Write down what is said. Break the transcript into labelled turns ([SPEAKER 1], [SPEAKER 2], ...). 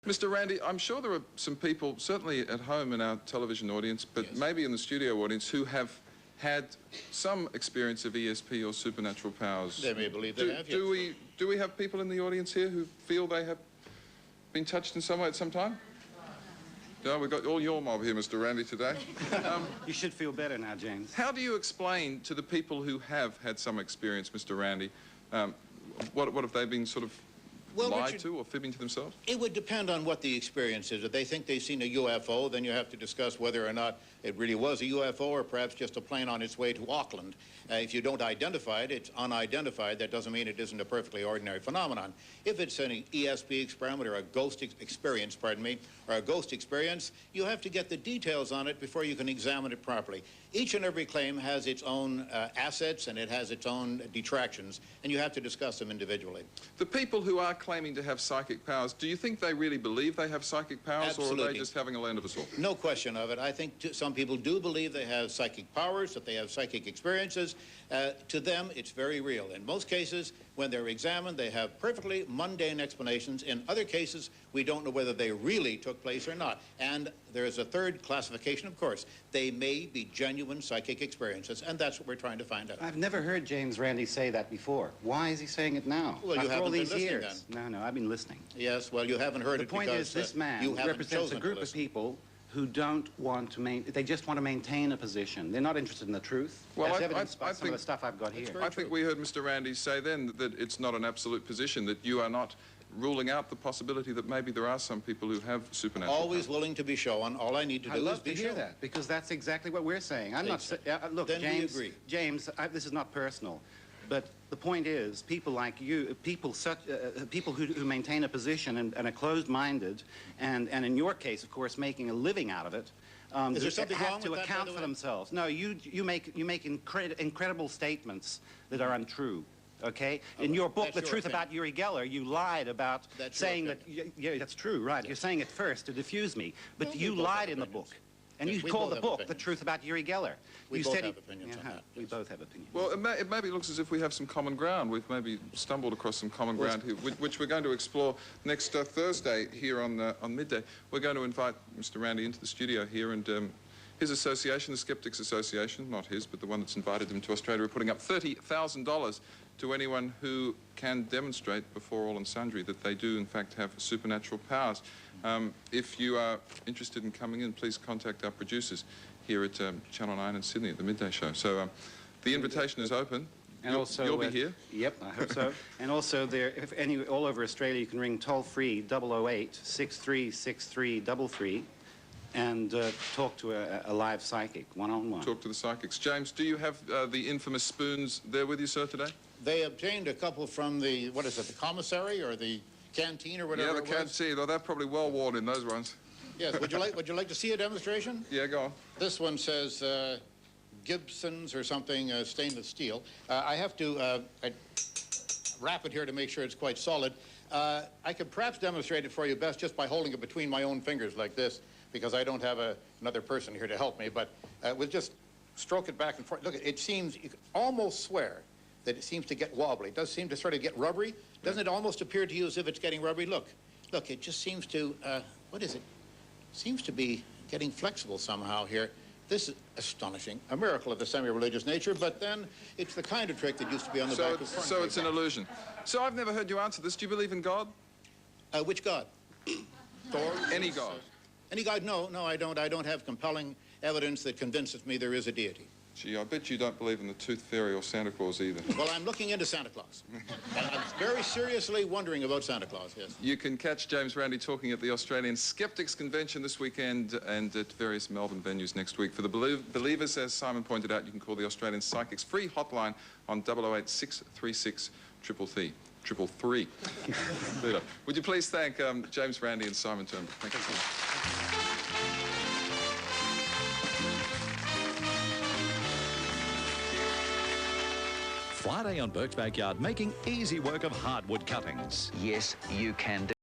[SPEAKER 1] Mr. Randi, I'm sure there are some people, certainly at home in our television audience, but yes, maybe in the studio audience, who have had some experience of ESP or supernatural powers.
[SPEAKER 2] They may believe they have,
[SPEAKER 1] yes. Do we have people in the audience here who feel they have been touched in some way at some time? No, we've got all your mob here, Mr. Randi, today.
[SPEAKER 3] You should feel better now, James.
[SPEAKER 1] How do you explain to the people who have had some experience, Mr. Randi, what have they been sort of lied to or fibbing to themselves?
[SPEAKER 2] It would depend on what the experience is. If they think they've seen a UFO, then you have to discuss whether or not it really was a UFO or perhaps just a plane on its way to Auckland. If you don't identify it, it's unidentified. That doesn't mean it isn't a perfectly ordinary phenomenon. If it's an ESP experiment or a ghost experience, or a ghost experience, you have to get the details on it before you can examine it properly. Each and every claim has its own assets and it has its own detractions, and you have to discuss them individually.
[SPEAKER 1] The people who are claiming to have psychic powers, do you think they really believe they have psychic powers?
[SPEAKER 2] Absolutely.
[SPEAKER 1] Or are they just having a land of us all?
[SPEAKER 2] No question of it. I think some people do believe they have psychic powers, that they have psychic experiences. To them, it's very real. In most cases, when they're examined, they have perfectly mundane explanations. In other cases, we don't know whether they really took place or not. And there is a third classification, of course. They may be genuine psychic experiences, and that's what we're trying to find out.
[SPEAKER 3] I've never heard James Randi say that before. Why is he saying it now?
[SPEAKER 2] Well, you haven't been listening then.
[SPEAKER 3] No, I've been listening.
[SPEAKER 2] Yes, well, you haven't heard it because
[SPEAKER 3] the point is, this man represents a group of people who don't want to they just want to maintain a position. They're not interested in the truth.
[SPEAKER 1] Well,
[SPEAKER 3] that's evidenced by some of the stuff I've got here.
[SPEAKER 1] I think we heard Mr. Randi say then that it's not an absolute position, that you are not ruling out the possibility that maybe there are some people who have supernatural
[SPEAKER 2] Always
[SPEAKER 1] powers.
[SPEAKER 2] willing to be shown. All I need to do is be shown.
[SPEAKER 3] I love to hear that, because that's exactly what we're saying. I'm not... look,
[SPEAKER 2] then
[SPEAKER 3] James,
[SPEAKER 2] we agree.
[SPEAKER 3] James, this is not personal, but the point is, people like you, people who maintain a position and are closed-minded, and in your case, of course, making a living out of it,
[SPEAKER 2] is there something wrong
[SPEAKER 3] have to
[SPEAKER 2] with that,
[SPEAKER 3] account for themselves. No, you make incredible statements that are untrue. Okay? In your book, The Truth About Uri Geller, you lied about saying that... Yeah, that's true, right. Yes. You're saying it first to diffuse me. But
[SPEAKER 2] well,
[SPEAKER 3] you lied in the book. And you called the book The Truth About Uri Geller.
[SPEAKER 2] We both have opinions on that.
[SPEAKER 3] We both have opinions.
[SPEAKER 1] Well, it maybe looks as if we have some common ground. We've maybe stumbled across some common ground here, which we're going to explore next Thursday here on Midday. We're going to invite Mr. Randi into the studio here, and his association, the Skeptics Association, not his, but the one that's invited him to Australia, are putting up $30,000 to anyone who can demonstrate before all and sundry that they do, in fact, have supernatural powers. If you are interested in coming in, please contact our producers here at Channel 9 in Sydney at the Midday Show. So the invitation is open.
[SPEAKER 3] And
[SPEAKER 1] you'll be here?
[SPEAKER 3] Yep, I hope so. And also, all over Australia, you can ring toll-free 008-6363-33 and talk to a live psychic, one-on-one.
[SPEAKER 1] Talk to the psychics. James, do you have the infamous spoons there with you, sir, today?
[SPEAKER 2] They obtained a couple from the, what is it, the commissary or the canteen or whatever.
[SPEAKER 1] Yeah, the canteen. Though they're probably well worn in those ones.
[SPEAKER 2] Yes. Would you like to see a demonstration?
[SPEAKER 1] Yeah, go on.
[SPEAKER 2] This one says Gibson's or something, stainless steel. I have to wrap it here to make sure it's quite solid. I could perhaps demonstrate it for you best just by holding it between my own fingers like this, because I don't have another person here to help me. But we'll just stroke it back and forth. Look, it seems, you could almost swear that it seems to get wobbly. It does seem to sort of get rubbery. Doesn't it almost appear to you as if it's getting rubbery? Look, it just seems to, what is it? Seems to be getting flexible somehow here. This is astonishing. A miracle of the semi-religious nature, but then it's the kind of trick that used to be on the back of furniture.
[SPEAKER 1] So it's an illusion. So I've never heard you answer this. Do you believe in God?
[SPEAKER 2] Which God?
[SPEAKER 1] Thor? Any God?
[SPEAKER 2] Any God? No, I don't. I don't have compelling evidence that convinces me there is a deity.
[SPEAKER 1] Gee, I bet you don't believe in the Tooth Fairy or Santa Claus either.
[SPEAKER 2] Well, I'm looking into Santa Claus. And I'm very seriously wondering about Santa Claus, yes.
[SPEAKER 1] You can catch James Randi talking at the Australian Skeptics Convention this weekend and at various Melbourne venues next week. For the believers, as Simon pointed out, you can call the Australian Psychics free hotline on 008-636-333. Would you please thank James Randi and Simon Turnbull? Thank you.
[SPEAKER 4] Friday on Burke's Backyard, making easy work of hardwood cuttings.
[SPEAKER 5] Yes, you can do.